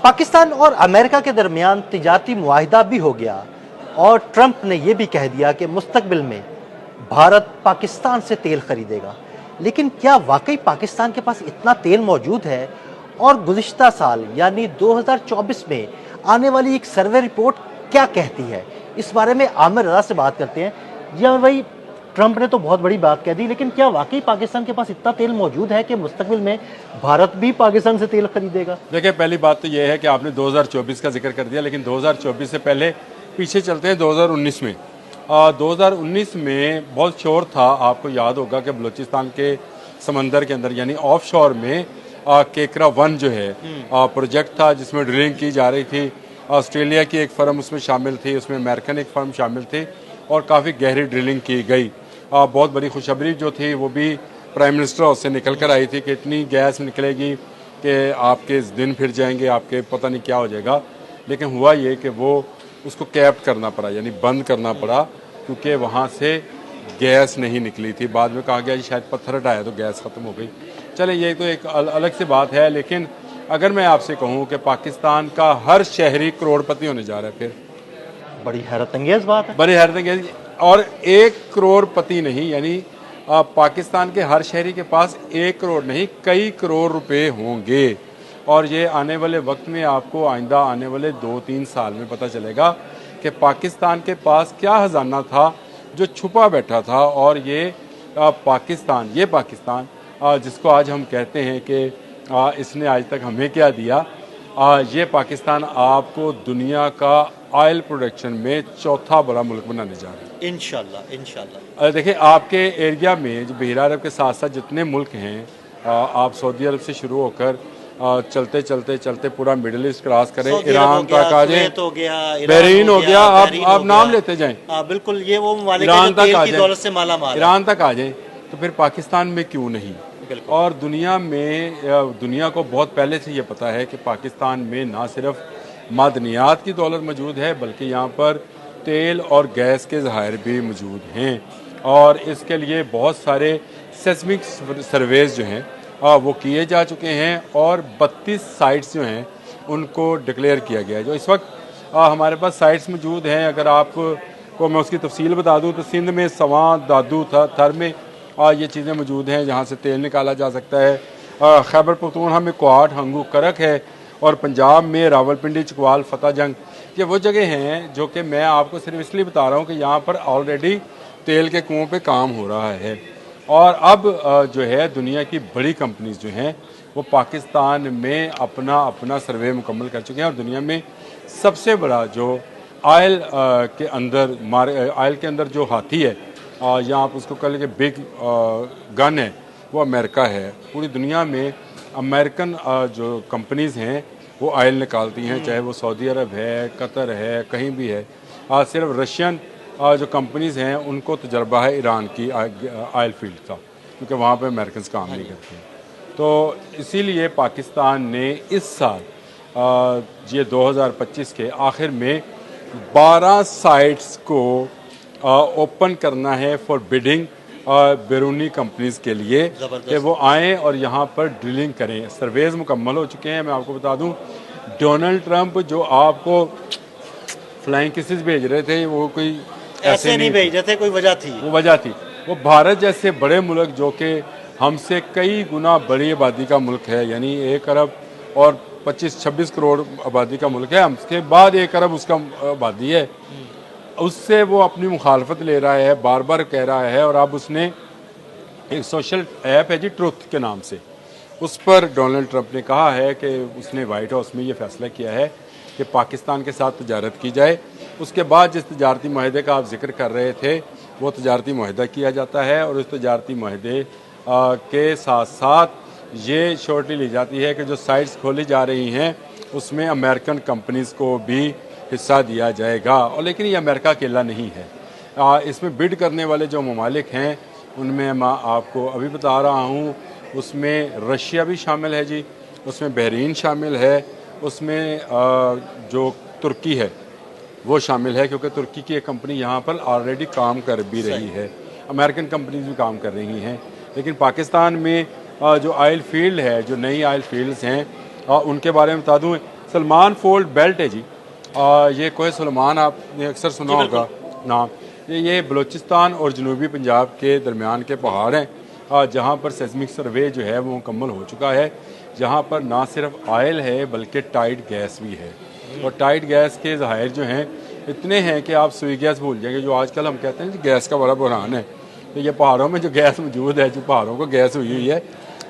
पाकिस्तान और अमेरिका के दरमियान तिजारती मुआहिदा भी हो गया और ट्रंप ने यह भी कह दिया कि मुस्तकबिल में भारत पाकिस्तान से तेल खरीदेगा। लेकिन क्या वाकई पाकिस्तान के पास इतना तेल मौजूद है? और गुज़िश्ता साल यानी 2024 में आने वाली एक सर्वे रिपोर्ट क्या कहती है? इस बारे में आमिर रज़ा से बात करते हैं। जी आमिर भाई, ट्रंप ने तो बहुत बड़ी बात कह दी, लेकिन क्या वाकई पाकिस्तान के पास इतना तेल मौजूद है कि मुस्तकबिल में भारत भी पाकिस्तान से तेल खरीदेगा? देखिए, पहली बात तो यह है कि आपने 2024 का जिक्र कर दिया, लेकिन 2024 से पहले पीछे चलते हैं 2019 में। 2019 में बहुत शोर था, आपको याद होगा कि बलूचिस्तान के समंदर के अंदर यानी ऑफशोर में केकरा 1 जो है प्रोजेक्ट था, जिसमें ड्रिलिंग की जा रही थी। ऑस्ट्रेलिया की एक फर्म उसमें शामिल थी, उसमें अमेरिकन एक फर्म शामिल थी और काफ़ी गहरी ड्रिलिंग की गई। बहुत बड़ी खुशखबरी जो थी वो भी प्राइम मिनिस्टर हाउस से निकल कर आई थी कि इतनी गैस निकलेगी कि आपके दिन फिर जाएंगे, आपके पता नहीं क्या हो जाएगा। लेकिन हुआ ये कि वो उसको कैप्ट करना पड़ा, यानी बंद करना पड़ा, क्योंकि वहाँ से गैस नहीं निकली थी। बाद में कहा गया शायद पत्थर हटाया तो गैस ख़त्म हो गई। चले, ये तो एक अलग सी बात है। लेकिन अगर मैं आपसे कहूँ कि पाकिस्तान का हर शहरी करोड़पति होने जा रहा है, फिर बड़ी हैरत अंगेज बात है। बड़ी हैरत अंगेज। और 1 करोड़पति नहीं, यानी पाकिस्तान के हर शहरी के पास 1 करोड़ नहीं, कई करोड़ रुपए होंगे। और ये आने वाले वक्त में आपको आइंदा आने वाले 2-3 साल में पता चलेगा कि पाकिस्तान के पास क्या खजाना था जो छुपा बैठा था। और ये पाकिस्तान जिसको आज हम कहते हैं कि इसने आज तक हमें क्या दिया, ये पाकिस्तान आपको दुनिया का ऑयल प्रोडक्शन में चौथा बड़ा मुल्क बनाने जा रहा है इंशाल्लाह। देखिए, आपके एरिया में जो बहरा अरब के साथ साथ जितने मुल्क हैं, आप सऊदी अरब से शुरू होकर चलते चलते चलते पूरा मिडिल ईस्ट क्रॉस करें, ईरान तक आ जाए, बहरीन हो गया, आप नाम लेते जाएं, बिल्कुल ये वो ईरान तक आ दौलत से माला माल, ईरान तक आ जाए, तो फिर पाकिस्तान में क्यों नहीं? और दुनिया को बहुत पहले से ये पता है कि पाकिस्तान में ना सिर्फ मादनियात की दौलत मौजूद है, बल्कि यहाँ पर तेल और गैस के ज़खायर भी मौजूद हैं। और इसके लिए बहुत सारे सेस्मिक सर्वेज जो हैं वो किए जा चुके हैं और 32 साइट्स जो हैं उनको डिक्लेयर किया गया है। जो इस वक्त हमारे पास साइट्स मौजूद हैं, अगर आपको मैं उसकी तफसील बता दूँ तो सिंध में सवां, दादू, थर में ये चीज़ें मौजूद हैं जहाँ से तेल निकाला जा सकता है। खैबर पख्तूनख्वा में क्वाट, हंगू, करक है। और पंजाब में रावलपिंडी, चकवाल, फतेह जंग, ये वो जगह हैं जो कि मैं आपको सिर्फ इसलिए बता रहा हूँ कि यहाँ पर ऑलरेडी तेल के कुओं पे काम हो रहा है। और अब जो है दुनिया की बड़ी कंपनीज जो हैं वो पाकिस्तान में अपना सर्वे मुकम्मल कर चुके हैं। और दुनिया में सबसे बड़ा जो ऑयल के अंदर जो हाथी है, या आप उसको कह लें बिग गन है, वो अमेरिका है। पूरी दुनिया में अमेरिकन जो कंपनीज़ हैं वो ऑयल निकालती हैं, चाहे वो सऊदी अरब है, कतर है, कहीं भी है। सिर्फ रशियन जो कंपनीज़ हैं उनको तजर्बा है ईरान की ऑयल फील्ड का, क्योंकि वहाँ पे अमेरिकन काम नहीं करते। तो इसीलिए पाकिस्तान ने इस साल ये 2025 के आखिर में 12 साइट्स को ओपन करना है फॉर बिडिंग बैरूनी कंपनीज के लिए कि वो आएँ और यहाँ पर ड्रिलिंग करें। सर्वेज मुकम्मल हो चुके हैं। मैं आपको बता दूँ, डोनाल्ड ट्रंप जो आपको फ्लाइंग किसेस भेज रहे थे, वो कोई ऐसे नहीं भेज रहे थे, कोई वजह थी। वो वजह थी, वो भारत जैसे बड़े मुल्क जो कि हमसे कई गुना बड़ी आबादी का मुल्क है, यानी 1 अरब और 25-26 करोड़ आबादी का मुल्क है, हमसे बाद 1 अरब उसका आबादी है, उससे वो अपनी मुखालफत ले रहा है, बार बार कह रहा है। और अब उसने एक सोशल ऐप है जी, ट्रुथ के नाम से, उस पर डोनाल्ड ट्रंप ने कहा है कि उसने वाइट हाउस में ये फैसला किया है कि पाकिस्तान के साथ तजारत की जाए। उसके बाद जिस तजारती माहदे का आप जिक्र कर रहे थे वो तजारती माहदा किया जाता है, और उस तजारती माहदे के साथ साथ ये श्योरिटी ली जाती है कि जो साइट्स खोली जा रही हैं उसमें अमेरिकन कंपनीज़ को भी हिस्सा दिया जाएगा। और लेकिन ये अमेरिका अकेला नहीं है, इसमें बिड करने वाले जो ममालिक हैं उनमें मैं आपको अभी बता रहा हूँ, उसमें रशिया भी शामिल है जी, उसमें बहरीन शामिल है, उसमें जो तुर्की है वो शामिल है, क्योंकि तुर्की की एक कंपनी यहाँ पर ऑलरेडी काम कर भी रही है, अमेरिकन कंपनीज भी काम कर रही हैं। लेकिन पाकिस्तान में जो ऑयल फील्ड है, जो नई ऑयल फील्ड्स हैं, उनके बारे में बता दूँ, सलमान फोल्ड बेल्ट है जी। ये कोहे सुलेमान आपने अक्सर सुना होगा नाम। ये बलूचिस्तान और जनूबी पंजाब के दरमियान के पहाड़ हैं, जहाँ पर सेस्मिक सर्वे जो है वो मुकम्मल हो चुका है। जहाँ पर ना सिर्फ ऑयल है बल्कि टाइट गैस भी है, और टाइट गैस के ज़ाहिर जो हैं इतने हैं कि आप सुई गैस भूल जाएंगे। जो आजकल हम कहते हैं कि गैस का बड़ा बुरहान है, तो ये पहाड़ों में जो गैस मौजूद है, जो पहाड़ों को गैस हुई हुई है,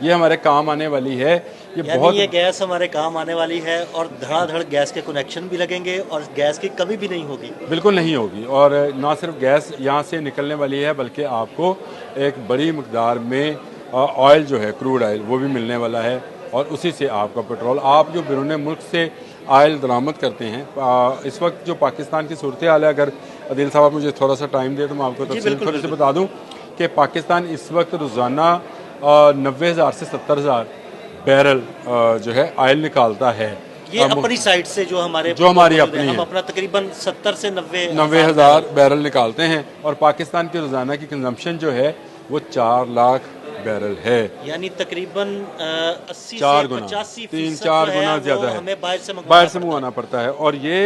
ये हमारे काम आने वाली है। ये गैस हमारे काम आने वाली है और धड़ाधड़ गैस के कनेक्शन भी लगेंगे और गैस की कमी भी नहीं होगी। बिल्कुल नहीं होगी, और ना सिर्फ गैस यहाँ से निकलने वाली है बल्कि आपको एक बड़ी मकदार में ऑयल जो है, क्रूड ऑयल, वो भी मिलने वाला है, और उसी से आपका पेट्रोल, आप जो बैरून मुल्क से ऑयल दरामद करते हैं। इस वक्त जो पाकिस्तान की सूरत हाल है, अगर आदिल साहब मुझे थोड़ा सा टाइम दे तो मैं आपको तफसील थोड़ी सी बता दूं कि पाकिस्तान इस वक्त रोज़ाना 90,000 से 70,000 बैरल जो है ऑयल निकालता है। ये अपनी साइड से जो हमारी अपनी हम अपना तकरीबन 70 से 90,000 बैरल निकालते हैं, और पाकिस्तान की रोज़ाना की कंजम्पशन जो है वो 4 लाख बैरल है, यानी तकरीबन 80 4 से गुना, 85% 3-4 गुना ज़्यादा है, हमें बाहर से मंगवाना पड़ता है। और ये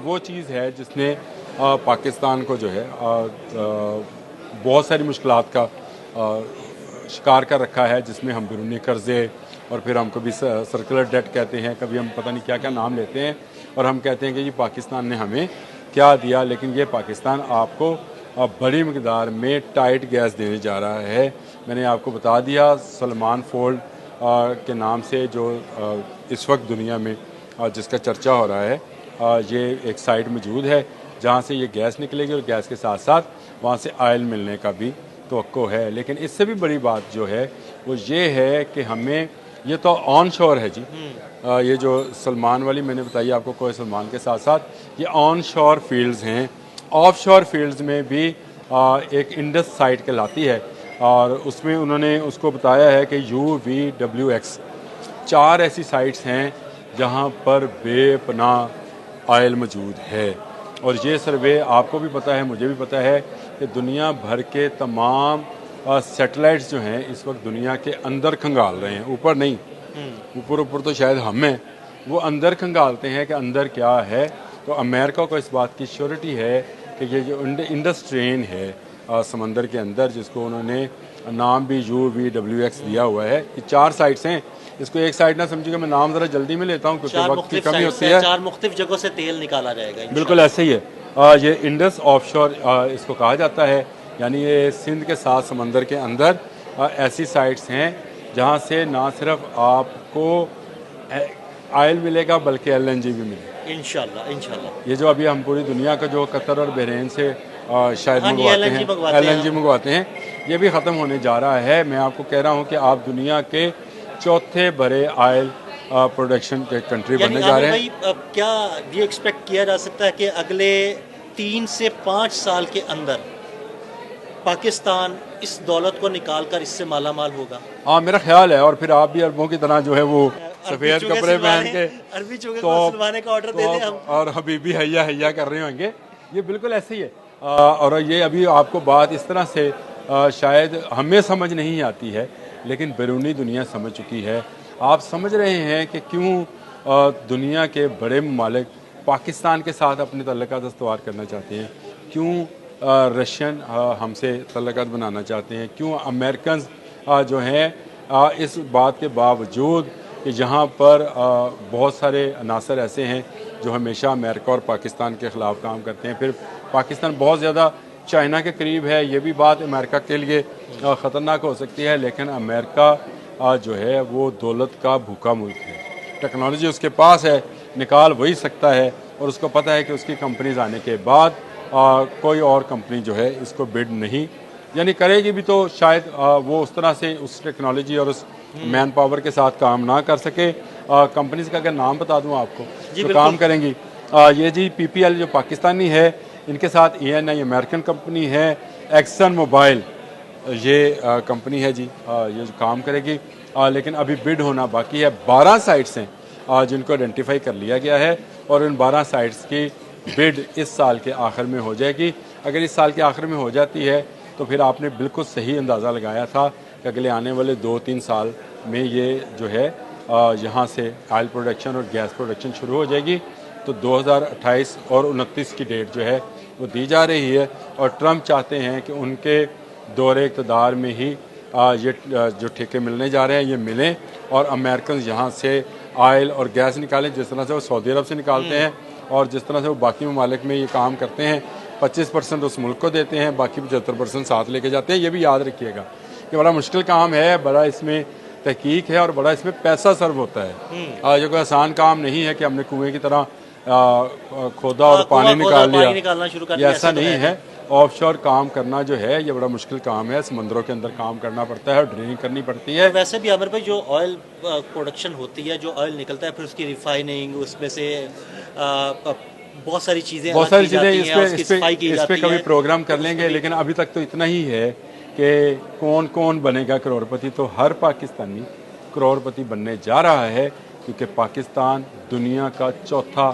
वो चीज़ है जिसने पाकिस्तान को जो है बहुत सारी मुश्किलात का शिकार कर रखा है, जिसमें हम बैरूनी कर्जे, और फिर हम कभी सर्कुलर डेट कहते हैं, कभी हम पता नहीं क्या क्या नाम लेते हैं, और हम कहते हैं कि ये पाकिस्तान ने हमें क्या दिया। लेकिन ये पाकिस्तान आपको बड़ी मकदार में टाइट गैस देने जा रहा है। मैंने आपको बता दिया सलमान फोल्ड के नाम से जो इस वक्त दुनिया में जिसका चर्चा हो रहा है, ये एक साइट मौजूद है जहाँ से ये गैस निकलेगी, और गैस के साथ साथ वहाँ से ऑयल मिलने का भी तवक्को है। लेकिन इससे भी बड़ी बात जो है वो ये है कि हमें, ये तो ऑन शोर है जी, ये जो सलमान वाली मैंने बताई आपको, कोहे सलमान के साथ साथ ये ऑन शोर फील्ड्स हैं। ऑफ शोर फील्ड्स में भी एक इंडस साइट कहलाती है, और उसमें उन्होंने उसको बताया है कि UVWX 4 ऐसी साइट्स हैं जहाँ पर बेपनाह ऑयल मौजूद है। और ये सर्वे आपको भी पता है, मुझे भी पता है कि दुनिया भर के तमाम सैटेलाइट्स जो हैं इस वक्त दुनिया के अंदर खंगाल रहे हैं, ऊपर नहीं। ऊपर तो शायद हम हैं, वो अंदर खंगालते हैं कि अंदर क्या है। तो अमेरिका को इस बात की श्योरिटी है कि ये जो इंडस ट्रेन है समंदर के अंदर, जिसको उन्होंने नाम भी UVWX दिया हुआ है, कि 4 साइट्स हैं। इसको एक साइड ना समझिएगा, मैं नाम ज़रा जल्दी में लेता हूँ क्योंकि वक्त की कमी होती है। 4 मुख्तलिफ जगहों से तेल निकाला जाएगा, बिल्कुल ऐसे ही है। ये इंडस ऑफशोर इसको कहा जाता है, यानी ये सिंध के साथ समंदर के अंदर ऐसी साइट्स हैं जहाँ से ना सिर्फ आपको ऑयल मिलेगा बल्कि LNG भी मिलेगा इंशाल्लाह। ये जो अभी हम पूरी दुनिया का जो कतर और बहरीन से शायद LNG मंगवाते हैं, ये भी ख़त्म होने जा रहा है। मैं आपको कह रहा हूँ कि आप दुनिया के चौथे बड़े ऑयल प्रोडक्शन के कंट्री बनने जा रहे हैं। क्या ये एक्सपेक्ट किया जा सकता है कि अगले 3 से 5 साल के अंदर पाकिस्तान इस दौलत को निकालकर इससे माला माल होगा? हाँ, मेरा ख्याल है। और फिर आप भी अरबों की तरह जो है वो सफ़ेद कपड़े पहन के अरबी चूगे सिलवाने का ऑर्डर दे दें हम, और हबीबी हैया हैया कर रहे होंगे। ये बिल्कुल ऐसे ही है। और ये अभी आपको बात इस तरह से शायद हमें समझ नहीं आती है, लेकिन बैरूनी दुनिया समझ चुकी है। आप समझ रहे हैं कि क्यों दुनिया के बड़े ममालिक पाकिस्तान के साथ अपने तल्लुकात इस्तवार करना चाहते हैं, क्यों रशियन हमसे तल्लुकात बनाना चाहते हैं, क्यों अमेरिकन जो हैं इस बात के बावजूद कि जहाँ पर बहुत सारे अनासर ऐसे हैं जो हमेशा अमेरिका और पाकिस्तान के ख़िलाफ़ काम करते हैं। फिर पाकिस्तान बहुत ज़्यादा चाइना के करीब है, ये भी बात अमेरिका के लिए ख़तरनाक हो सकती है। लेकिन अमेरिका जो है वो दौलत का भूखा मुल्क है, टेक्नोलॉजी उसके पास है, निकाल वही सकता है, और उसको पता है कि उसकी कंपनीज आने के बाद कोई और कंपनी जो है इसको बिड नहीं, यानी करेगी भी तो शायद वो उस तरह से उस टेक्नोलॉजी और उस मैन पावर के साथ काम ना कर सके। कंपनीज का अगर नाम बता दूं आपको तो काम करेंगी। ये जी PPL जो पाकिस्तानी है, इनके साथ ENI अमेरिकन कंपनी है, एक्सन मोबाइल ये कंपनी है जी, ये जो काम करेगी। लेकिन अभी बिड होना बाकी है। 12 साइट्स हैं जिनको आइडेंटिफाई कर लिया गया है, और उन 12 साइट्स की बिड इस साल के आखिर में हो जाएगी। अगर इस साल के आखिर में हो जाती है तो फिर आपने बिल्कुल सही अंदाज़ा लगाया था कि अगले आने वाले 2-3 साल में ये जो है यहाँ से ऑयल प्रोडक्शन और गैस प्रोडक्शन शुरू हो जाएगी। तो 2028 और 29 की डेट जो है वो दी जा रही है और ट्रंप चाहते हैं कि उनके दौरे इक़्तिदार में ही ये जो ठेके मिलने जा रहे हैं ये मिलें और अमेरिकन यहाँ से ऑयल और गैस निकालें, जिस तरह से वो सऊदी अरब से निकालते हैं और जिस तरह से वो बाकी ममालिक में ये काम करते हैं। 25% उस मुल्क को देते हैं, बाकी 75% साथ लेके जाते हैं। ये भी याद रखिएगा कि बड़ा मुश्किल काम है, बड़ा इसमें तहकीक है और बड़ा इसमें पैसा सर्व होता है। जो कोई आसान काम नहीं है कि हमने कुएं की तरह खोदा और पानी निकाल लिया, ये ऐसा नहीं है। ऑफशोर काम करना जो है ये बड़ा मुश्किल काम है, समंदरों के अंदर काम करना पड़ता है और ड्रिलिंग करनी पड़ती है। वैसे भी आमिर भाई जो ऑयल प्रोडक्शन होती है, जो ऑयल निकलता है, फिर उसकी रिफाइनिंग, उसमें से बहुत सारी चीज़ें इस पे कभी प्रोग्राम कर लेंगे, लेकिन अभी तक तो इतना ही है कि कौन कौन बनेगा करोड़पति। तो हर पाकिस्तानी करोड़पति बनने जा रहा है क्योंकि पाकिस्तान दुनिया का चौथा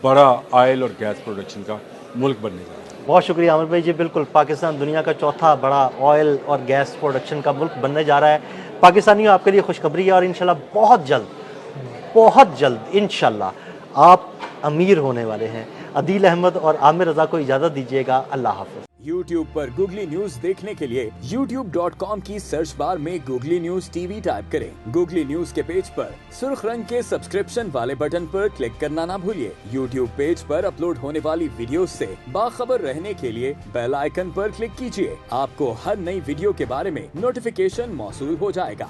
बड़ा ऑयल और गैस प्रोडक्शन का मुल्क बनने जा रहा है। बहुत शुक्रिया आमिर भाई जी। बिल्कुल, पाकिस्तान दुनिया का चौथा बड़ा ऑयल और गैस प्रोडक्शन का मुल्क बनने जा रहा है। पाकिस्तानियों, आपके लिए खुशखबरी है और इंशाल्लाह बहुत जल्द इंशाल्लाह आप अमीर होने वाले हैं। अदील अहमद और आमिर रजा को इजाज़त दीजिएगा। अल्लाह हाफ़िज़। YouTube पर गूगली न्यूज देखने के लिए youtube.com की सर्च बार में गूगली न्यूज टीवी टाइप करें। गूगली न्यूज के पेज पर सुर्ख रंग के सब्सक्रिप्शन वाले बटन पर क्लिक करना ना भूलिए। YouTube पेज पर अपलोड होने वाली वीडियोस से बाखबर रहने के लिए बेल आइकन पर क्लिक कीजिए। आपको हर नई वीडियो के बारे में नोटिफिकेशन मौसूल हो जाएगा।